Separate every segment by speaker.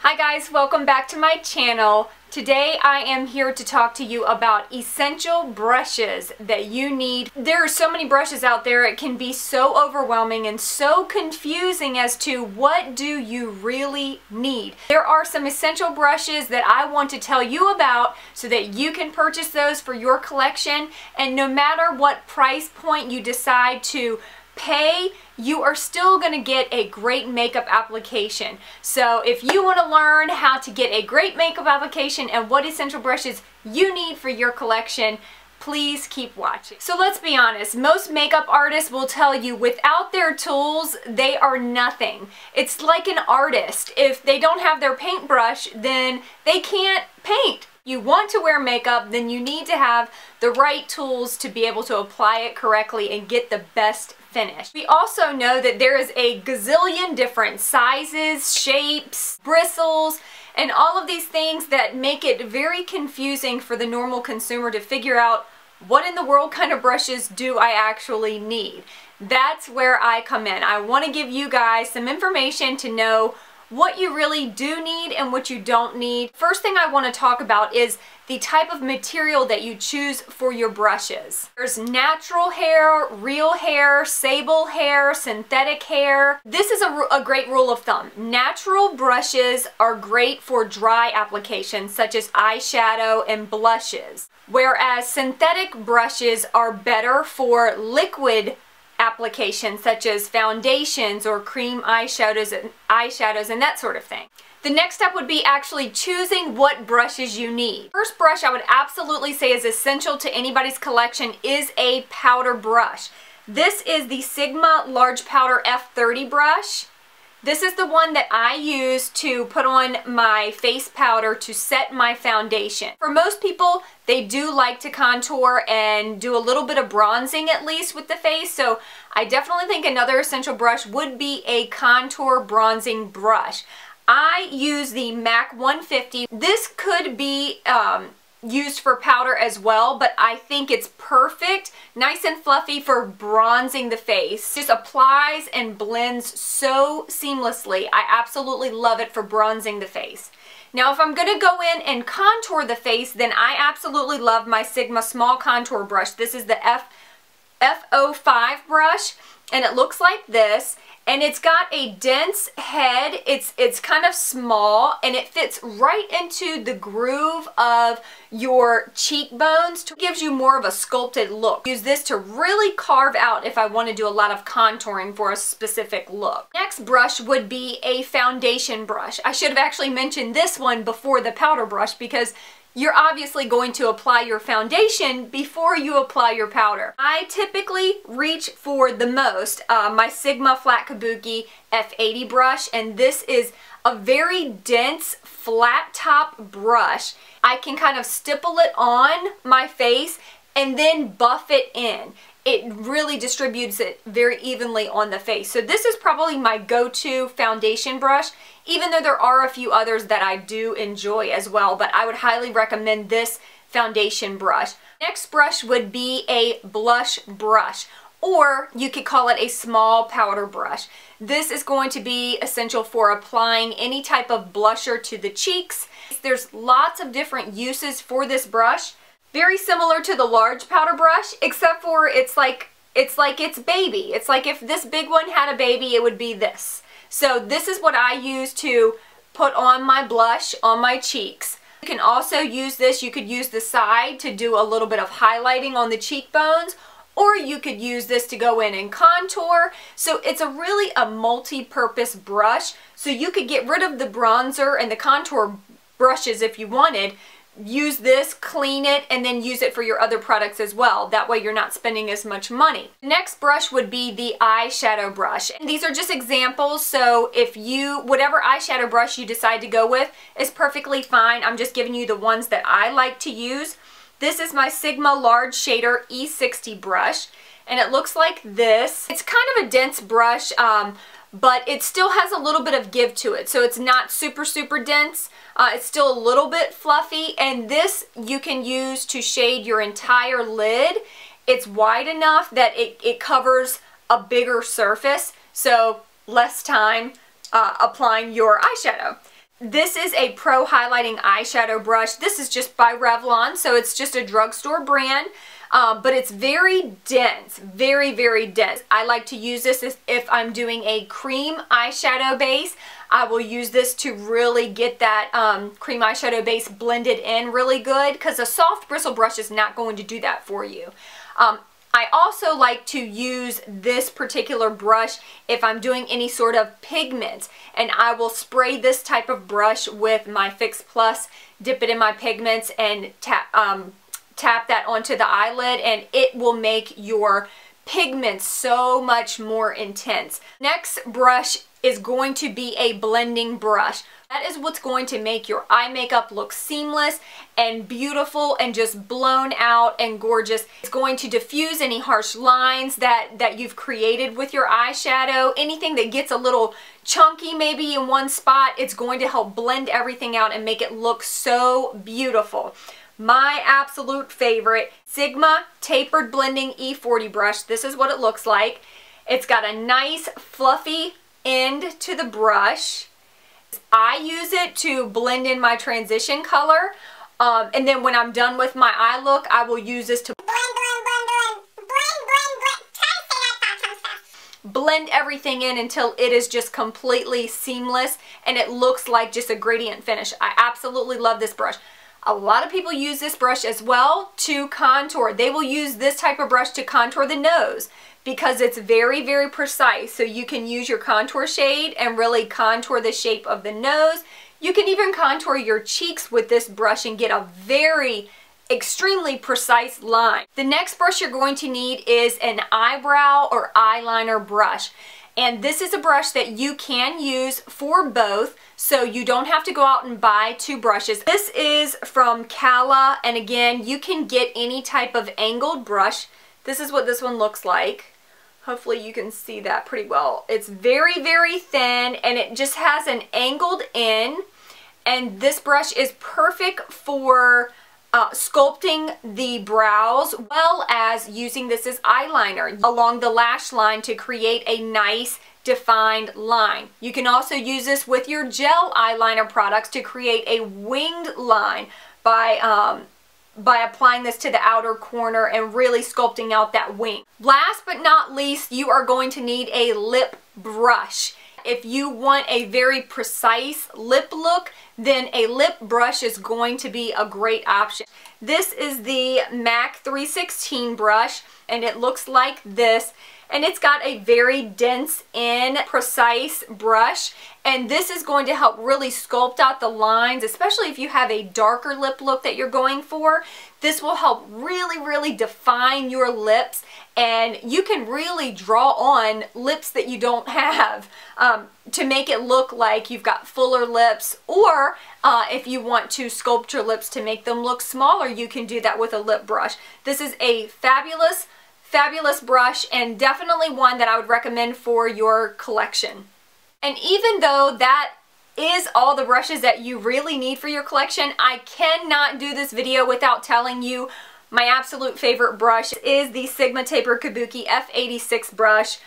Speaker 1: Hi guys, welcome back to my channel. Today I am here to talk to you about essential brushes that you need. There are so many brushes out there, it can be so overwhelming and so confusing as to what do you really need. There are some essential brushes that I want to tell you about so that you can purchase those for your collection, and no matter what price point you decide to pay, you are still going to get a great makeup application. So if you want to learn how to get a great makeup application and what essential brushes you need for your collection, please keep watching. So let's be honest, most makeup artists will tell you without their tools, they are nothing. It's like an artist. If they don't have their paintbrush, then they can't paint. You want to wear makeup, then you need to have the right tools to be able to apply it correctly and get the best finish. We also know that there is a gazillion different sizes, shapes, bristles, and all of these things that make it very confusing for the normal consumer to figure out what in the world kind of brushes do I actually need. That's where I come in. I want to give you guys some information to know what you really do need and what you don't need. First thing I want to talk about is the type of material that you choose for your brushes. There's natural hair, real hair, sable hair, synthetic hair. This is a great rule of thumb. Natural brushes are great for dry applications such as eyeshadow and blushes, whereas synthetic brushes are better for liquid applications such as foundations or cream eyeshadows and that sort of thing. The next step would be actually choosing what brushes you need. First brush I would absolutely say is essential to anybody's collection is a powder brush. This is the Sigma Large Powder F30 brush. This is the one that I use to put on my face powder to set my foundation. For most people, they do like to contour and do a little bit of bronzing at least with the face, so I definitely think another essential brush would be a contour bronzing brush. I use the MAC 150. This could be used for powder as well, but I think it's perfect, nice and fluffy for bronzing the face. Just applies and blends so seamlessly. I absolutely love it for bronzing the face. Now if I'm going to go in and contour the face, then I absolutely love my Sigma small contour brush. This is the F05 brush, and it looks like this. And it's got a dense head, it's kind of small, and it fits right into the groove of your cheekbones. It gives you more of a sculpted look. Use this to really carve out if I want to do a lot of contouring for a specific look. Next brush would be a foundation brush. I should have actually mentioned this one before the powder brush because you're obviously going to apply your foundation before you apply your powder. I typically reach for the most, my Sigma Flat Kabuki F80 brush, and this is a very dense flat top brush. I can kind of stipple it on my face and then buff it in. It really distributes it very evenly on the face. So this is probably my go-to foundation brush, even though there are a few others that I do enjoy as well, but I would highly recommend this foundation brush. Next brush would be a blush brush, or you could call it a small powder brush. This is going to be essential for applying any type of blusher to the cheeks. There's lots of different uses for this brush. Very similar to the large powder brush, except for it's like its baby. It's like if this big one had a baby, it would be this. So this is what I use to put on my blush on my cheeks. You can also use this, you could use the side to do a little bit of highlighting on the cheekbones, or you could use this to go in and contour. So it's really a multi-purpose brush. So you could get rid of the bronzer and the contour brushes if you wanted. Use this, clean it, and then use it for your other products as well. That way you're not spending as much money. The next brush would be the eyeshadow brush. And these are just examples, so if whatever eyeshadow brush you decide to go with is perfectly fine. I'm just giving you the ones that I like to use. This is my Sigma Large Shader E60 brush, and it looks like this. It's kind of a dense brush, but it still has a little bit of give to it, so it's not super dense. It's still a little bit fluffy, and this you can use to shade your entire lid. It's wide enough that it covers a bigger surface, so less time applying your eyeshadow. This is a Pro Highlighting Eyeshadow Brush. This is just by Revlon, so it's just a drugstore brand, but it's very dense, very, very dense. I like to use this if I'm doing a cream eyeshadow base. I will use this to really get that cream eyeshadow base blended in really good, because a soft bristle brush is not going to do that for you. I also like to use this particular brush if I'm doing any sort of pigments, and I will spray this type of brush with my Fix Plus, dip it in my pigments, and tap that onto the eyelid, and it will make your pigments so much more intense. Next brush is going to be a blending brush. That is what's going to make your eye makeup look seamless and beautiful and just blown out and gorgeous. It's going to diffuse any harsh lines that you've created with your eyeshadow. Anything that gets a little chunky maybe in one spot, it's going to help blend everything out and make it look so beautiful. My absolute favorite, Sigma Tapered Blending E40 brush. This is what it looks like. It's got a nice fluffy end to the brush. I use it to blend in my transition color, and then when I'm done with my eye look, I will use this to blend everything in until it is just completely seamless and it looks like just a gradient finish. I absolutely love this brush. A lot of people use this brush as well to contour. They will use this type of brush to contour the nose because it's very, very precise. So you can use your contour shade and really contour the shape of the nose. You can even contour your cheeks with this brush and get a very extremely precise line. The next brush you're going to need is an eyebrow or eyeliner brush. And this is a brush that you can use for both, so you don't have to go out and buy two brushes. This is from Cala, and again, you can get any type of angled brush. This is what this one looks like. Hopefully you can see that pretty well. It's very, very thin, and it just has an angled end, and this brush is perfect for sculpting the brows, well as using this as eyeliner along the lash line to create a nice defined line. You can also use this with your gel eyeliner products to create a winged line by applying this to the outer corner and really sculpting out that wing. Last but not least, you are going to need a lip brush. If you want a very precise lip look, then a lip brush is going to be a great option. This is the MAC 316 brush, and it looks like this, and it's got a very dense and precise brush, and this is going to help really sculpt out the lines, especially if you have a darker lip look that you're going for. This will help really, really define your lips, and you can really draw on lips that you don't have to make it look like you've got fuller lips, or if you want to sculpt your lips to make them look smaller, you can do that with a lip brush. This is a fabulous brush, and definitely one that I would recommend for your collection. And even though that is all the brushes that you really need for your collection, I cannot do this video without telling you my absolute favorite brush is the Sigma Tapered Kabuki F86 brush.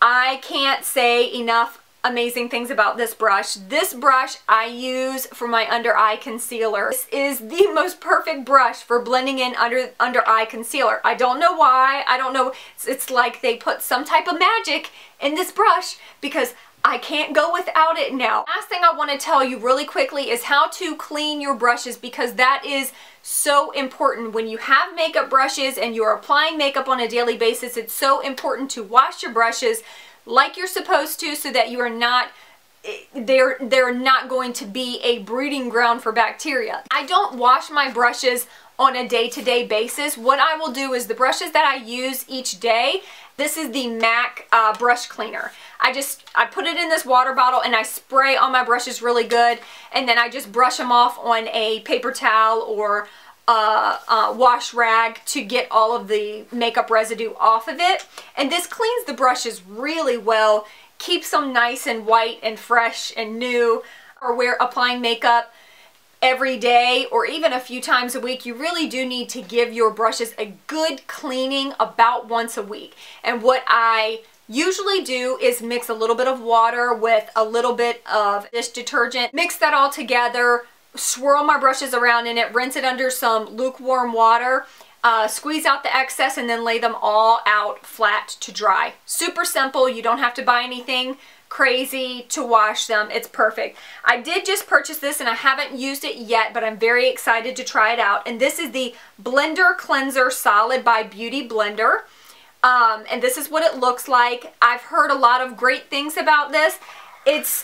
Speaker 1: I can't say enough amazing things about this brush. This brush I use for my under eye concealer. This is the most perfect brush for blending in under eye concealer. I don't know why. I don't know. It's like they put some type of magic in this brush because I can't go without it now. Last thing I want to tell you really quickly is how to clean your brushes, because that is so important. When you have makeup brushes and you're applying makeup on a daily basis, it's so important to wash your brushes like you're supposed to, so that you are not, they're not going to be a breeding ground for bacteria. I don't wash my brushes on a day-to-day basis. What I will do is the brushes that I use each day, this is the MAC brush cleaner. I put it in this water bottle and I spray on my brushes really good, and then I just brush them off on a paper towel or wash rag to get all of the makeup residue off of it. And this cleans the brushes really well, keeps them nice and white and fresh and new. Or where applying makeup every day or even a few times a week, you really do need to give your brushes a good cleaning about once a week. And what I usually do is mix a little bit of water with a little bit of dish detergent, mix that all together, swirl my brushes around in it, rinse it under some lukewarm water, squeeze out the excess, and then lay them all out flat to dry. Super simple. You don't have to buy anything crazy to wash them. It's perfect. I did just purchase this and I haven't used it yet, but I'm very excited to try it out. And this is the Blender Cleanser Solid by Beauty Blender. And this is what it looks like. I've heard a lot of great things about this. It's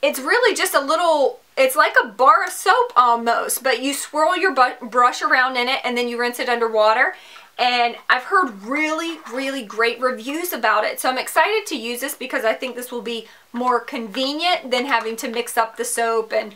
Speaker 1: really just a little, it's like a bar of soap almost, but you swirl your brush around in it and then you rinse it under water. And I've heard really, really great reviews about it. So I'm excited to use this because I think this will be more convenient than having to mix up the soap and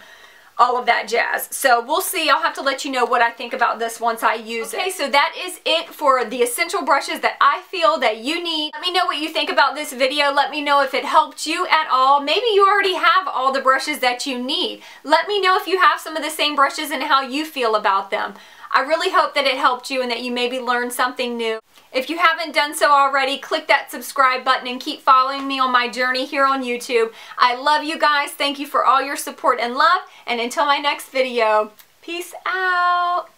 Speaker 1: all of that jazz. So we'll see. I'll have to let you know what I think about this once I use it. Okay, so that is it for the essential brushes that I feel that you need. Let me know what you think about this video. Let me know if it helped you at all. Maybe you already have all the brushes that you need. Let me know if you have some of the same brushes and how you feel about them. I really hope that it helped you and that you maybe learned something new. If you haven't done so already, click that subscribe button and keep following me on my journey here on YouTube. I love you guys. Thank you for all your support and love. And until my next video, peace out.